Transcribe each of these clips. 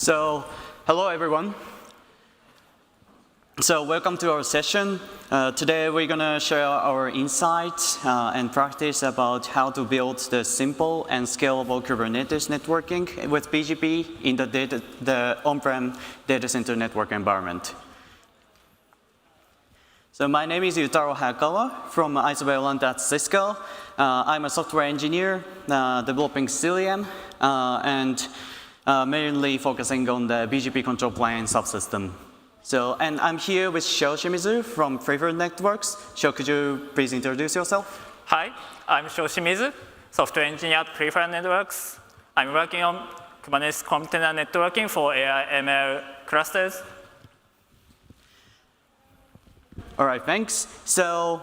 So, hello everyone. So, welcome to our session. Today we're going to share our insights and practice about how to build the simple and scalable Kubernetes networking with BGP in the on-prem data center network environment. So my name is Yutaro Hayakawa from Isovalent at Cisco. I'm a software engineer developing Cilium and mainly focusing on the BGP control plane subsystem. So, and I'm here with Sho Shimizu from Preferred Networks. Sho, could you please introduce yourself? Hi, I'm Sho Shimizu, software engineer at Preferred Networks. I'm working on Kubernetes container networking for AI/ML clusters. All right, thanks. So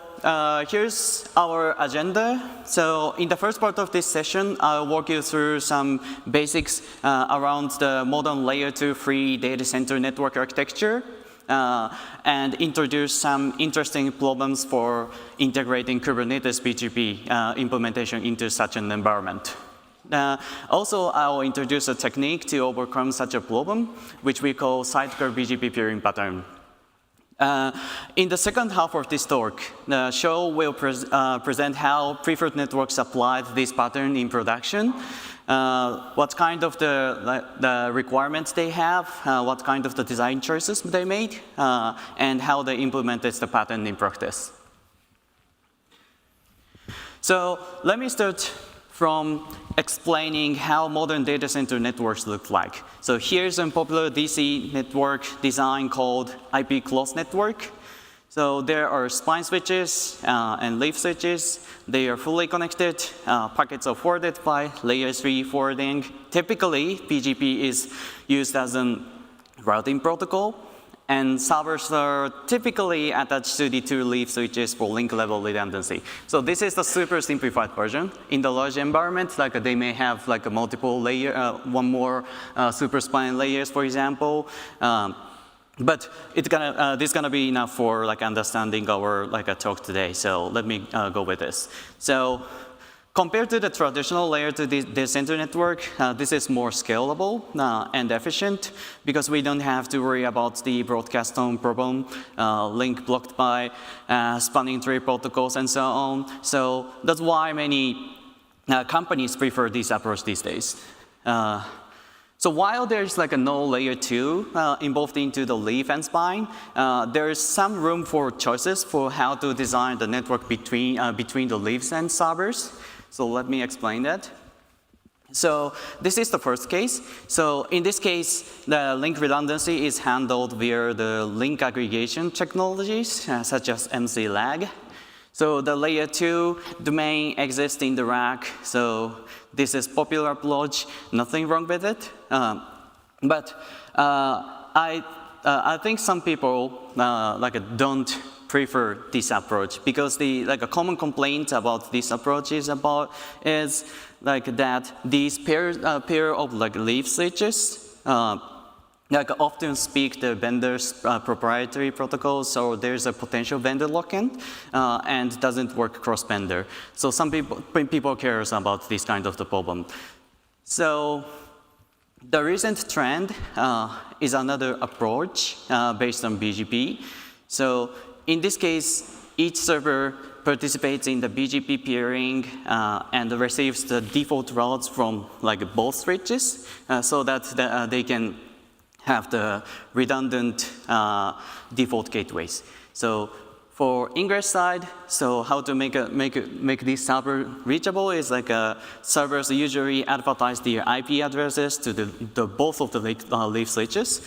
here's our agenda. So in the first part of this session, I'll walk you through some basics around the modern layer 2 free data center network architecture and introduce some interesting problems for integrating Kubernetes BGP implementation into such an environment. Also, I'll introduce a technique to overcome such a problem, which we call Sidecar BGP Peering Pattern. In the second half of this talk, Sho will present how Preferred Networks applied this pattern in production, what kind of the requirements they have, what kind of the design choices they made, and how they implemented the pattern in practice. So let me start from explaining how modern data center networks look like. So here's a popular DC network design called IP closed network. So there are spine switches and leaf switches. They are fully connected. Packets are forwarded by layer 3 forwarding. Typically, BGP is used as a routing protocol. And servers are typically attached to the 2 leaf switches for link level redundancy. So this is the super simplified version. In the large environment, like they may have like a multiple layer, one more super spine layers, for example. But it's this is gonna be enough for like understanding our like a talk today. So let me go with this. So compared to the traditional layer to the data center network, this is more scalable and efficient because we don't have to worry about the broadcast tone problem, link blocked by spanning tree protocols and so on. So that's why many companies prefer this approach these days. So while there's like a no layer 2 involved into the leaf and spine, there is some room for choices for how to design the network between the leaves and servers. So let me explain that. So this is the first case. So in this case, the link redundancy is handled via the link aggregation technologies, such as MC-lag. So the layer 2 domain exists in the rack. So this is popular approach, nothing wrong with it. But I think some people don't prefer this approach because the a common complaint about this approach is that these pair of leaf switches often speak the vendor's proprietary protocols, so there's a potential vendor lock-in and doesn't work cross-vendor. So some people cares about this kind of the problem. So the recent trend is another approach based on BGP. So in this case, each server participates in the BGP peering and receives the default routes from both switches so that they can have the redundant default gateways. So for ingress side, so how to make this server reachable is servers usually advertise their IP addresses to both of the leaf switches.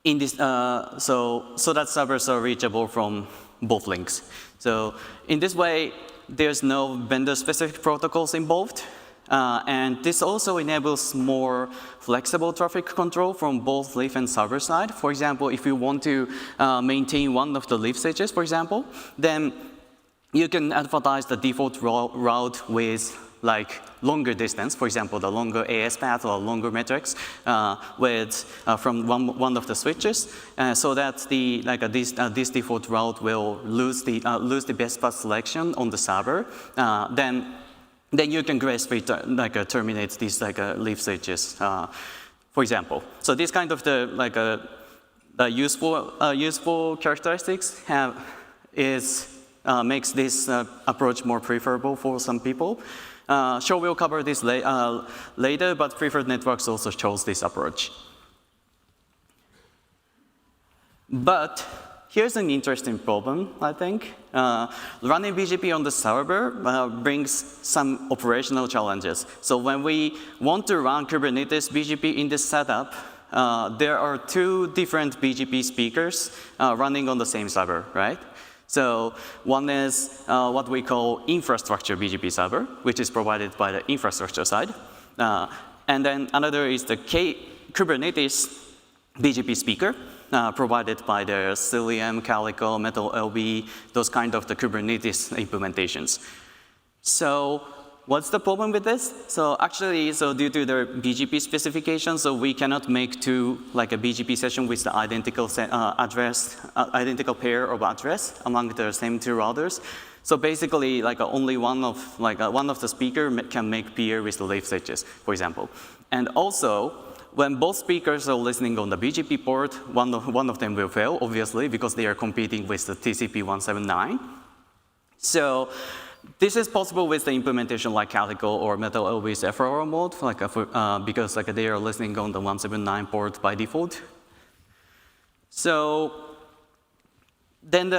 In this, so that servers are reachable from both links. So in this way, there's no vendor-specific protocols involved. And this also enables more flexible traffic control from both leaf and server side. For example, if you want to maintain one of the leaf switches, for example, then you can advertise the default route with longer distance, for example, the longer AS path or longer metrics from one of the switches, so that this default route will lose the best path selection on the server. Then then you can gracefully terminate these leaf switches, for example. So this kind of the useful characteristics makes this approach more preferable for some people. Sho will cover this later, but preferred networks also chose this approach. But here's an interesting problem, I think. Running BGP on the server brings some operational challenges. So when we want to run Kubernetes BGP in this setup, there are two different BGP speakers running on the same server, right? So one is what we call infrastructure BGP server, which is provided by the infrastructure side. And then another is the Kubernetes BGP speaker, provided by the Cilium, Calico, Metal LB, those kind of the Kubernetes implementations. So what's the problem with this? So actually, due to the BGP specification, so we cannot make two a BGP session with the identical identical pair of address among the same two routers. So basically, only one of the speaker can make peer with the leaf switches, for example. And also, when both speakers are listening on the BGP port, one of them will fail, obviously, because they are competing with the TCP 179. So this is possible with the implementation like Calico or Metal LB's FRR mode, because they are listening on the 179 port by default. So then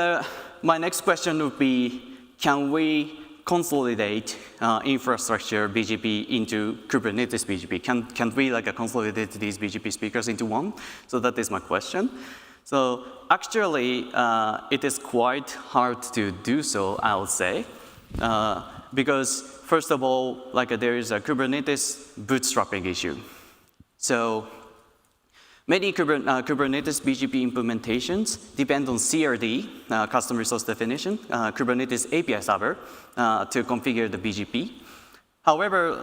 my next question would be, can we consolidate infrastructure BGP into Kubernetes BGP? Can we consolidate these BGP speakers into one? So that is my question. So actually, it is quite hard to do so, I would say. Because first of all, there is a Kubernetes bootstrapping issue. So many Kubernetes BGP implementations depend on CRD, custom resource definition, Kubernetes API server to configure the BGP. However,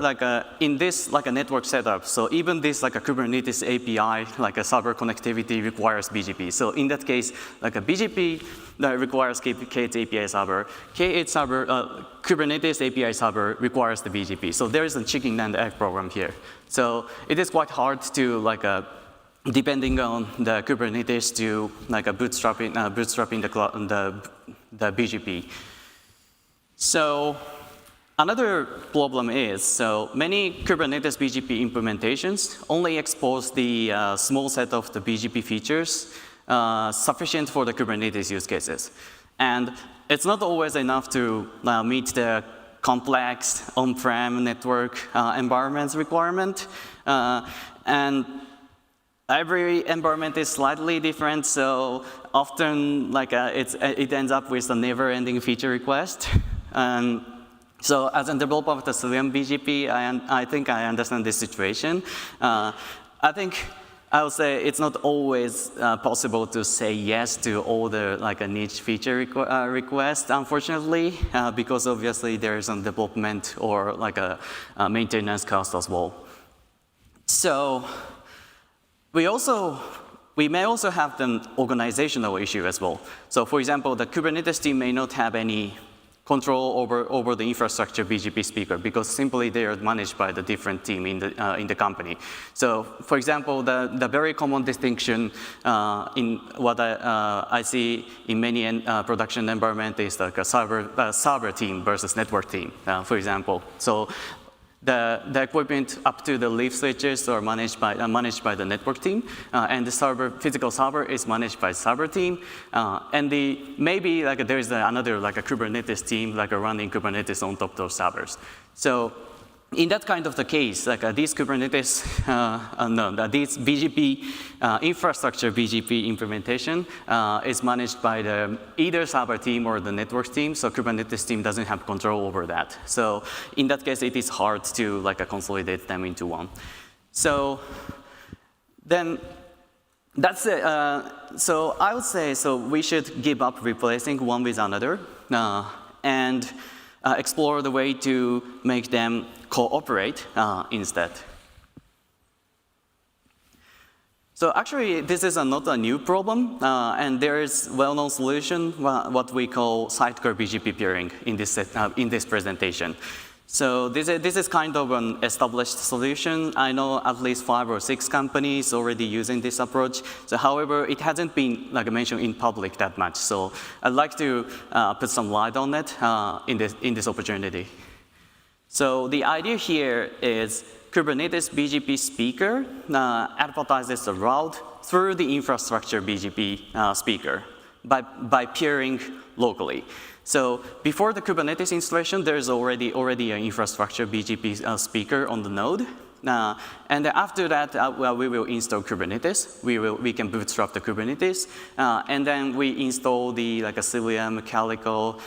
in this a network setup, so even this a Kubernetes API a server connectivity requires BGP. So in that case, a BGP that requires K8 API server, K8 server, Kubernetes API server requires the BGP. So there is a chicken and egg problem here. So it is quite hard to depending on the Kubernetes to bootstrapping the BGP. So another problem is, so many Kubernetes BGP implementations only expose the small set of the BGP features sufficient for the Kubernetes use cases. And it's not always enough to meet the complex on-prem network environments requirement. And every environment is slightly different, so often it ends up with a never-ending feature request. So as a developer of the Cilium BGP, I think I understand this situation. I think I would say it's not always possible to say yes to all the a niche feature requests, unfortunately, because obviously there is some development or a maintenance cost as well. So we may also have an organizational issue as well. So for example, the Kubernetes team may not have any control over the infrastructure BGP speaker because simply they are managed by the different team in the company. So for example, the very common distinction in what I see in many production environment is a server team versus network team, for example. So the equipment up to the leaf switches are managed by the network team, and the physical server is managed by server team, and maybe there is another a Kubernetes team running Kubernetes on top of those servers. So in that kind of the case, these Kubernetes, these BGP infrastructure BGP implementation is managed by either server team or the network team, so Kubernetes team doesn't have control over that. So in that case, it is hard to consolidate them into one. So then that's it. So I would say we should give up replacing one with another and explore the way to make them cooperate instead. So actually, this is not a new problem, and there is well-known solution, what we call Sidecar BGP peering in this presentation. So this is kind of an established solution. I know at least 5 or 6 companies already using this approach. So however, it hasn't been like mentioned in public that much. So I'd like to put some light on it in this opportunity. So the idea here is Kubernetes BGP speaker advertises the route through the infrastructure BGP speaker by peering locally. So before the Kubernetes installation, there's already an infrastructure BGP speaker on the node. And then after that, we will install Kubernetes. We can bootstrap the Kubernetes. And then we install the like a Cilium, Calico,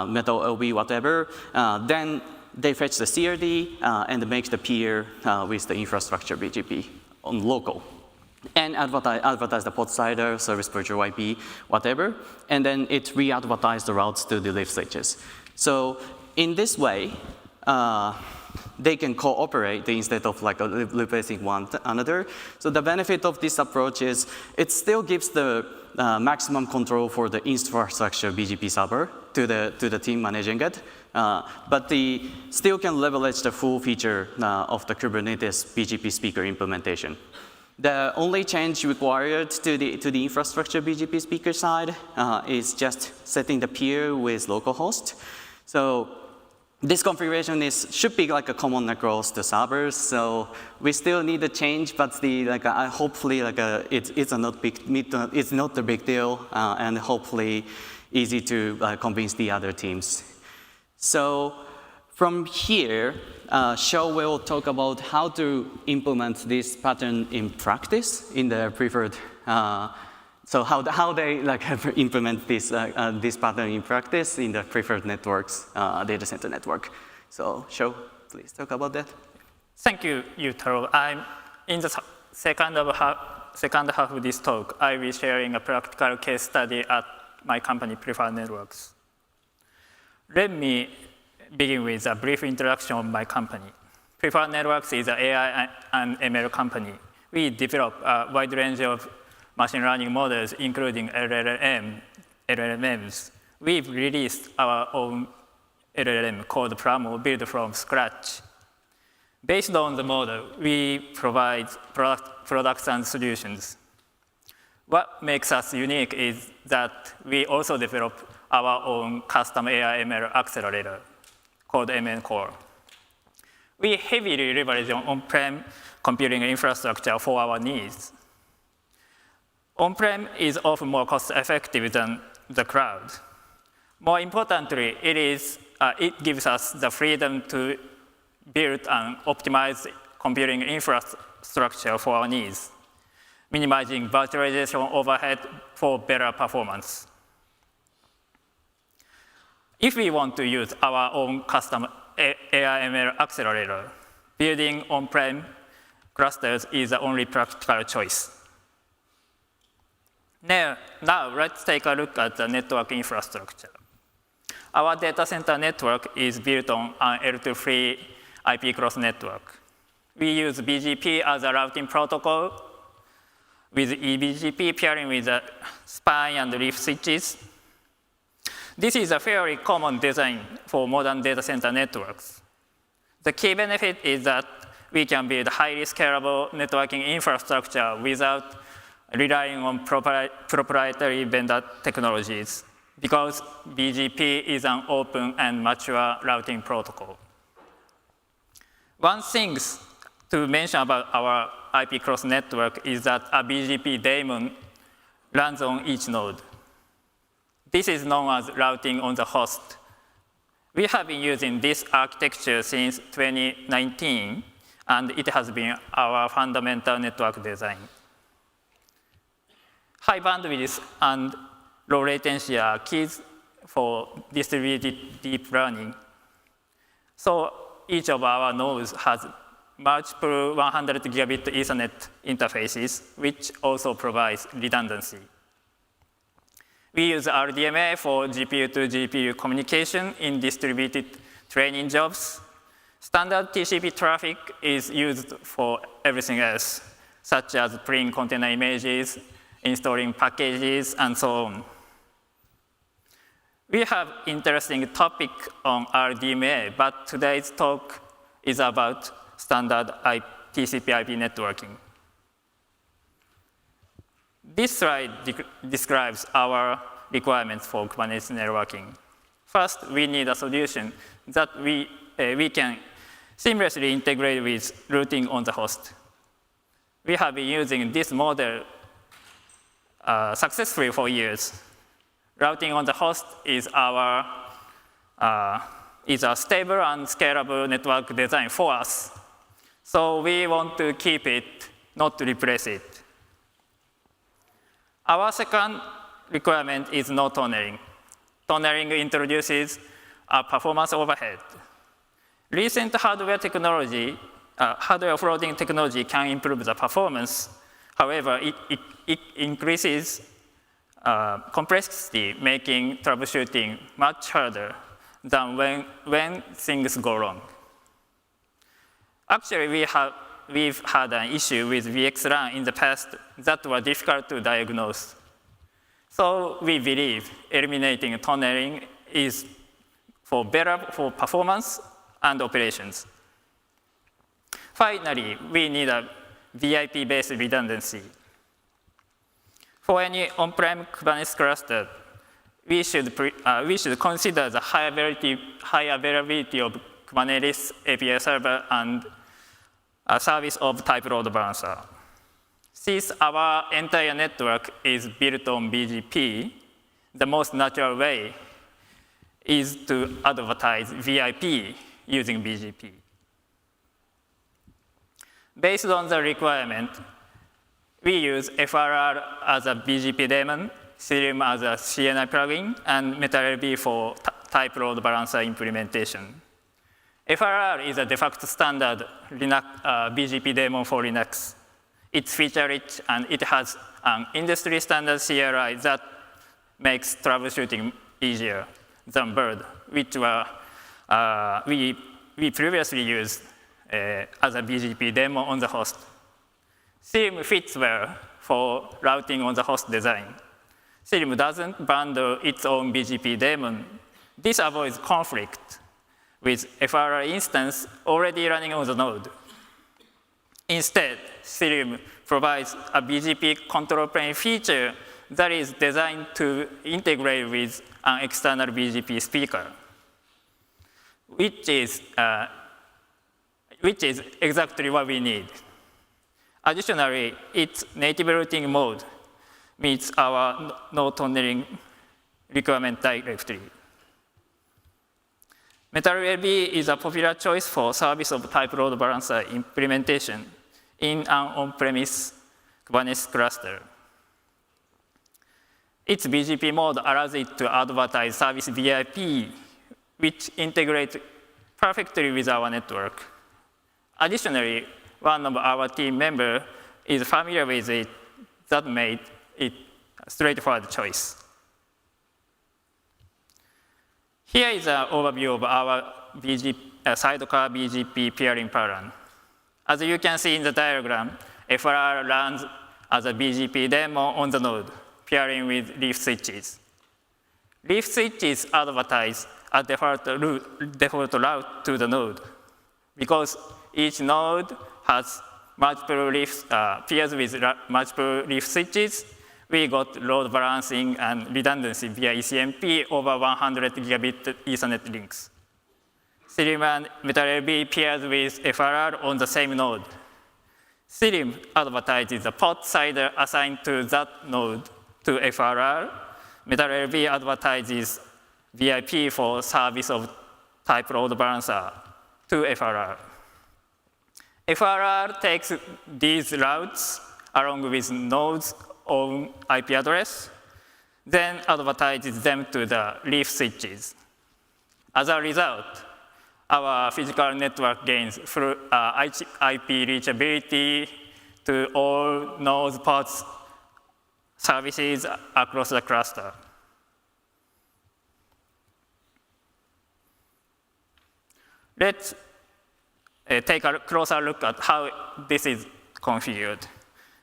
Metal OB, whatever. Then they fetch the CRD and make the peer with the infrastructure BGP on local. And advertise the port cider, service virtual IP, whatever, and then it re-advertise the routes to the lift switches. So in this way, they can cooperate instead of like replacing one another. So the benefit of this approach is it still gives the maximum control for the infrastructure BGP server to the team managing it, but they still can leverage the full feature of the Kubernetes BGP speaker implementation. The only change required to the infrastructure BGP speaker side is just setting the peer with localhost. So this configuration should be like a common across the servers. So we still need a change, but hopefully it's not a big deal, and hopefully easy to convince the other teams. So from here, Sho will talk about how to implement this pattern in practice in the preferred. So how they implement this pattern in practice in the preferred networks data center network. So Sho, please talk about that. Thank you, Yutaro. I'm in the second half of this talk. I will be sharing a practical case study at my company, Preferred Networks. Let me begin with a brief introduction of my company. Preferred Networks is an AI and ML company. We develop a wide range of machine learning models, including LLMs. We've released our own LLM called Pramo, built from scratch. Based on the model, we provide products and solutions. What makes us unique is that we also develop our own custom AI ML accelerator called MN Core. We heavily leverage on-prem computing infrastructure for our needs. On-prem is often more cost-effective than the cloud. More importantly, it gives us the freedom to build and optimize computing infrastructure for our needs, minimizing virtualization overhead for better performance. If we want to use our own custom AI/ML accelerator, building on-prem clusters is the only practical choice. Now let's take a look at the network infrastructure. Our data center network is built on an L2-free IP cross network. We use BGP as a routing protocol with eBGP pairing with the spine and leaf switches. This is a fairly common design for modern data center networks. The key benefit is that we can build highly scalable networking infrastructure without relying on proprietary vendor technologies, because BGP is an open and mature routing protocol. One thing to mention about our IP cross network is that a BGP daemon runs on each node. This is known as routing on the host. We have been using this architecture since 2019, and it has been our fundamental network design. High bandwidth and low latency are keys for distributed deep learning. So each of our nodes has multiple 100 gigabit Ethernet interfaces, which also provides redundancy. We use RDMA for GPU to GPU communication in distributed training jobs. Standard TCP traffic is used for everything else, such as pulling container images, installing packages, and so on. We have interesting topic on RDMA, but today's talk is about standard TCP/IP networking. This slide describes our requirements for Kubernetes networking. First, we need a solution that we can seamlessly integrate with routing on the host. We have been using this model successfully for years. Routing on the host is a stable and scalable network design for us. So we want to keep it, not to replace it. Our second requirement is no tunneling. Tunneling introduces a performance overhead. Recent hardware offloading technology can improve the performance. However, it increases complexity, making troubleshooting much harder than when things go wrong. Actually, we've had an issue with VXLAN in the past that were difficult to diagnose. So we believe eliminating tunneling is better for performance and operations. Finally, we need a VIP-based redundancy. For any on-prem Kubernetes cluster, we should consider the high availability of Kubernetes API server and a service of type load balancer. Since our entire network is built on BGP, the most natural way is to advertise VIP using BGP. Based on the requirement, we use FRR as a BGP daemon, Cilium as a CNI plugin, and MetalLB for type load balancer implementation. FRR is a de facto standard BGP daemon for Linux. It's feature-rich, and it has an industry standard CLI that makes troubleshooting easier than Bird, which we previously used as a BGP demo on the host. Cilium fits well for routing on the host design. Cilium doesn't bundle its own BGP daemon. This avoids conflict with FRR instance already running on the node. Instead, Cilium provides a BGP control plane feature that is designed to integrate with an external BGP speaker, which is exactly what we need. Additionally, its native routing mode meets our no tunneling requirement directly. MetalLB is a popular choice for service of type load balancer implementation in an on-premise Kubernetes cluster. Its BGP mode allows it to advertise service VIP, which integrates perfectly with our network. Additionally, one of our team members is familiar with it. That made it a straightforward choice. Here is an overview of our Sidecar BGP Peering Pattern. As you can see in the diagram, FRR runs as a BGP demo on the node, pairing with leaf switches. Leaf switches advertise a default route to the node. Because each node has multiple peers with multiple leaf switches, we got load balancing and redundancy via ECMP over 100 gigabit Ethernet links. Cilium and MetalLB pairs with FRR on the same node. Cilium advertises the port CIDR assigned to that node to FRR. MetalLB advertises VIP for service of type load balancer to FRR. FRR takes these routes along with nodes' own IP address, then advertises them to the leaf switches. As a result, our physical network gains through IP reachability to all nodes, ports, services across the cluster. Let's take a closer look at how this is configured.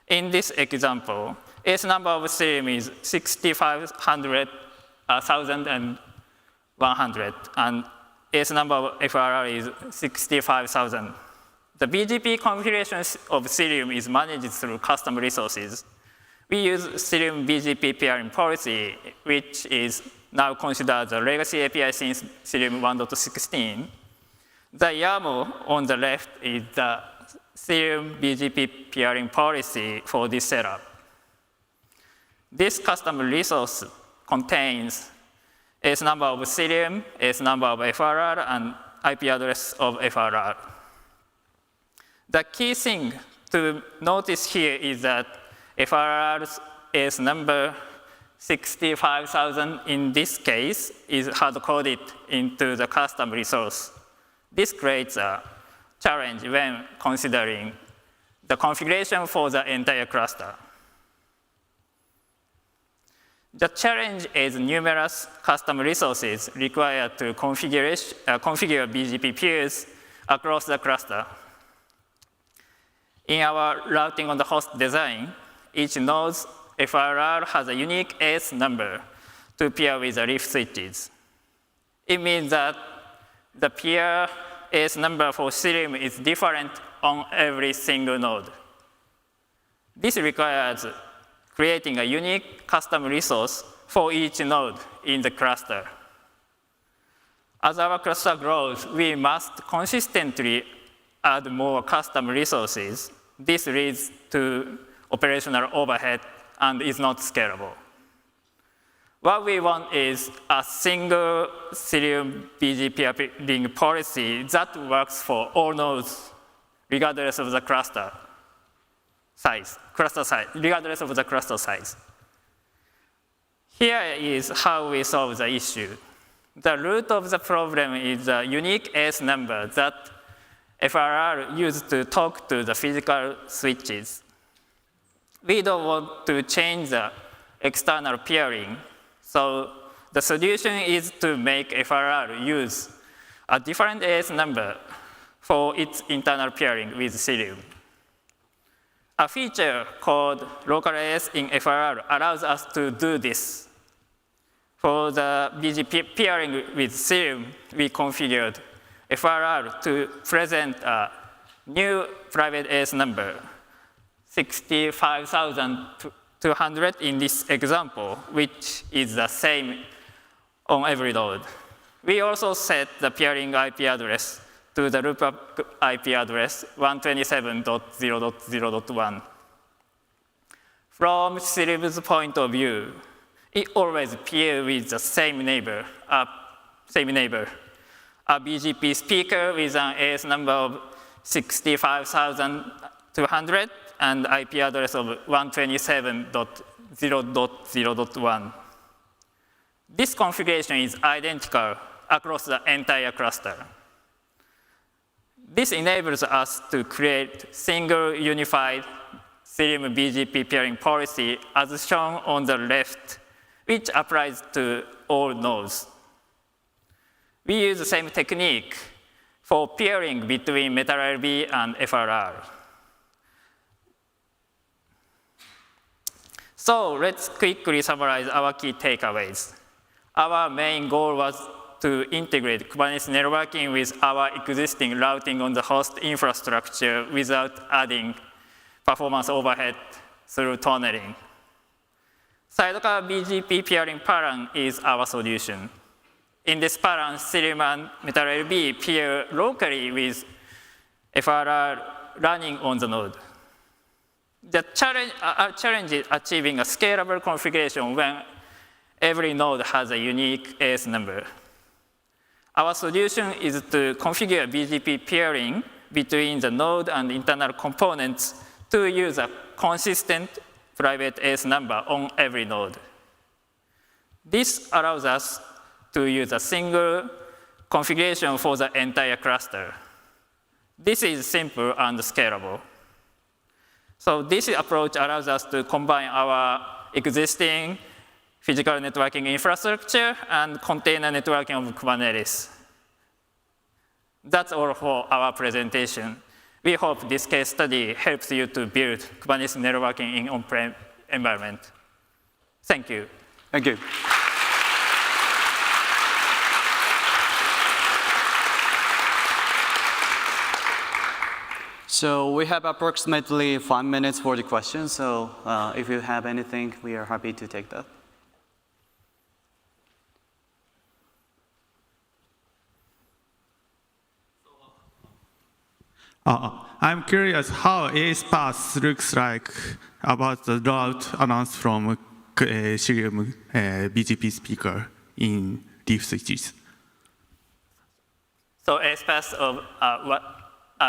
In this example, its number of Cilium is 65,000 100, and S number of FRR is 65,000. The BGP configuration of Cilium is managed through custom resources. We use Cilium BGP peering policy, which is now considered the legacy API since Cilium 1.16. The YAML on the left is the Cilium BGP peering policy for this setup. This custom resource contains S number of Cilium, S number of FRR, and IP address of FRR. The key thing to notice here is that FRR's S number 65,000 in this case is hard-coded into the custom resource. This creates a challenge when considering the configuration for the entire cluster. The challenge is numerous custom resources required to configure BGP peers across the cluster. In our routing on the host design, each node's FRR has a unique S number to peer with the leaf switches. It means that the peer S number for Cilium is different on every single node. This requires creating a unique custom resource for each node in the cluster. As our cluster grows, we must consistently add more custom resources. This leads to operational overhead and is not scalable. What we want is a single Cilium BGP peering policy that works for all nodes, regardless of the cluster size, regardless of the cluster size. Here is how we solve the issue. The root of the problem is the unique S number that FRR used to talk to the physical switches. We don't want to change the external peering, so the solution is to make FRR use a different S number for its internal peering with Cilium. A feature called local AS in FRR allows us to do this. For the BGP peering with Cilium, we configured FRR to present a new private AS number, 65,200 in this example, which is the same on every node. We also set the peering IP address to the loop IP address 127.0.0.1. From Cilium's point of view, it always peers with the same neighbor, a BGP speaker with an AS number of 65,200 and IP address of 127.0.0.1. This configuration is identical across the entire cluster. This enables us to create single unified Cilium BGP peering policy as shown on the left, which applies to all nodes. We use the same technique for peering between MetaLB and FRR. So let's quickly summarize our key takeaways. Our main goal was to integrate Kubernetes networking with our existing routing on the host infrastructure without adding performance overhead through tunneling. Sidecar BGP Peering Pattern is our solution. In this pattern, Cilium and MetaLB peer locally with FRR running on the node. Our challenge is achieving a scalable configuration when every node has a unique AS number. Our solution is to configure BGP peering between the node and internal components to use a consistent private AS number on every node. This allows us to use a single configuration for the entire cluster. This is simple and scalable. So this approach allows us to combine our existing physical networking infrastructure and container networking of Kubernetes. That's all for our presentation. We hope this case study helps you to build Kubernetes networking in on-prem environment. Thank you. Thank you. So we have approximately 5 minutes for the questions. So if you have anything, we are happy to take that. I'm curious how AS path looks like about the route announced from Cilium BGP speaker in leaf switches. So AS-path of what?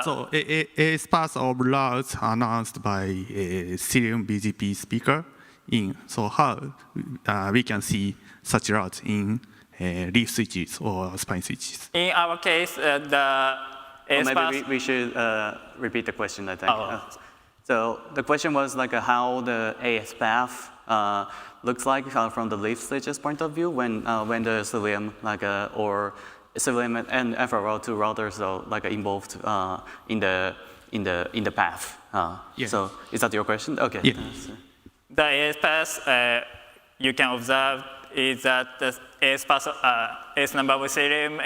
So AS path of routes announced by Cilium BGP speaker in. So how we can see such routes in leaf switches or spine switches? In our case, the maybe we should repeat the question, I think. Oh. So the question was like how the AS path looks like from the leaf switches point of view when the Cilium or Cilium and FRL2 routers are involved in the path. Yeah. So is that your question? Okay. The AS path you can observe is that the AS path, AS number of Cilium,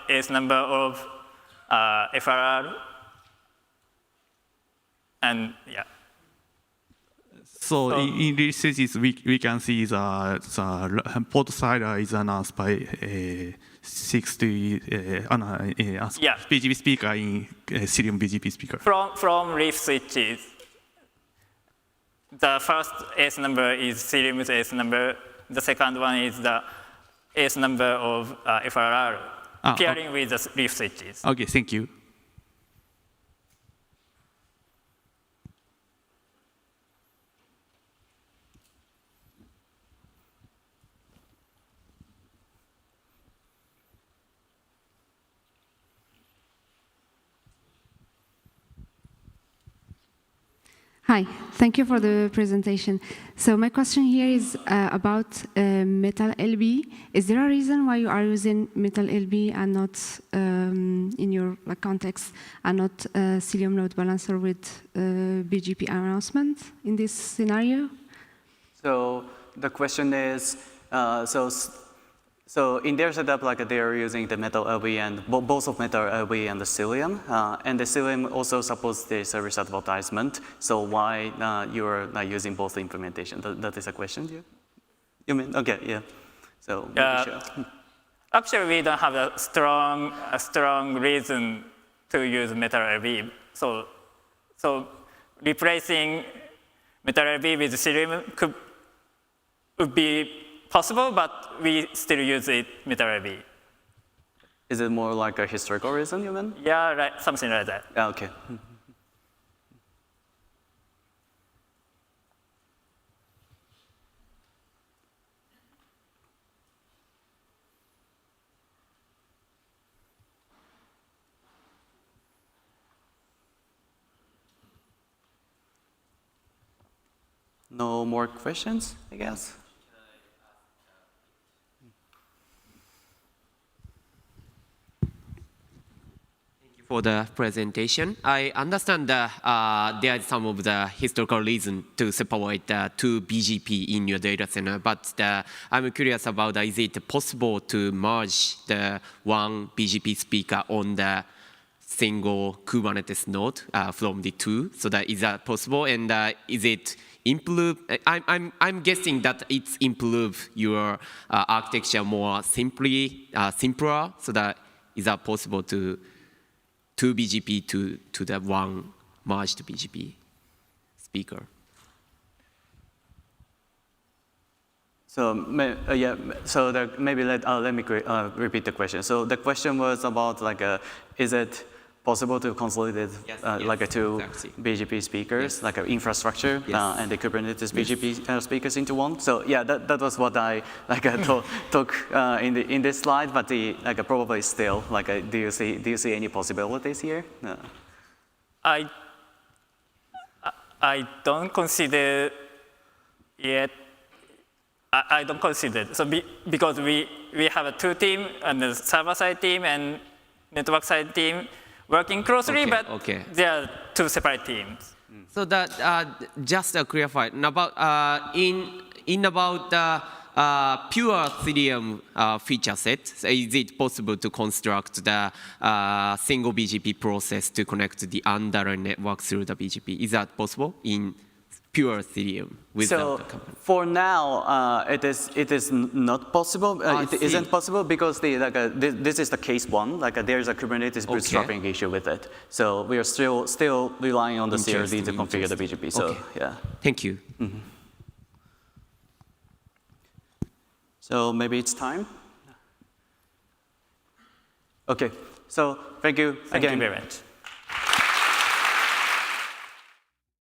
AS number of FRR, and yeah. So in these switches, we can see the port side is announced by 60 BGP speaker in Cilium BGP speaker. From leaf switches, the first AS number is Cilium's AS number. The second one is the AS number of FRR, pairing with the leaf switches. Okay, thank you. Hi, thank you for the presentation. So my question here is about Metal LB. Is there a reason why you are using Metal LB and not, in your context, and not Cilium load balancer with BGP announcement in this scenario? So the question is, so in their setup, they are using the Metal LB and both of Metal LB and the Cilium, and the Cilium also supports the service advertisement. So why you're not using both implementation? That is a question. You mean? Okay, yeah. So sure. Actually, we don't have a strong reason to use Metal LB. So replacing Metal LB with Cilium would be possible, but we still use it Metal LB. Is it more like a historical reason, you mean? Yeah, right, something like that. Okay. No more questions, I guess? For the presentation, I understand that there is some of the historical reason to separate the two BGP in your data center, but I'm curious about is it possible to merge the one BGP speaker on the single Kubernetes node from the two? So is that possible? And is it improve? I'm guessing that it's improve your architecture more simpler. So is that possible to two BGP to the one merged BGP speaker? So yeah. So maybe let me repeat the question. So the question was about is it possible to consolidate two exactly. BGP speakers, Yes. Infrastructure Yes. and the Kubernetes BGP speakers into one? So yeah, that was what I took in this slide. But probably still do you see any possibilities here? No. I don't consider yet. I don't consider so because we have a two team and the server side team and network side team working closely, but they are two separate teams. So that just to clarify about in about pure Ethereum feature set, so is it possible to construct the single BGP process to connect the underlying network through the BGP? Is that possible in pure Ethereum without the company? For now, it is not possible. It isn't possible because this is the case one. There's a Kubernetes bootstrapping issue with it. So we are still relying on the CRD to configure the BGP. So yeah. Thank you. So maybe it's time. Okay. So thank you again. Thank you very much.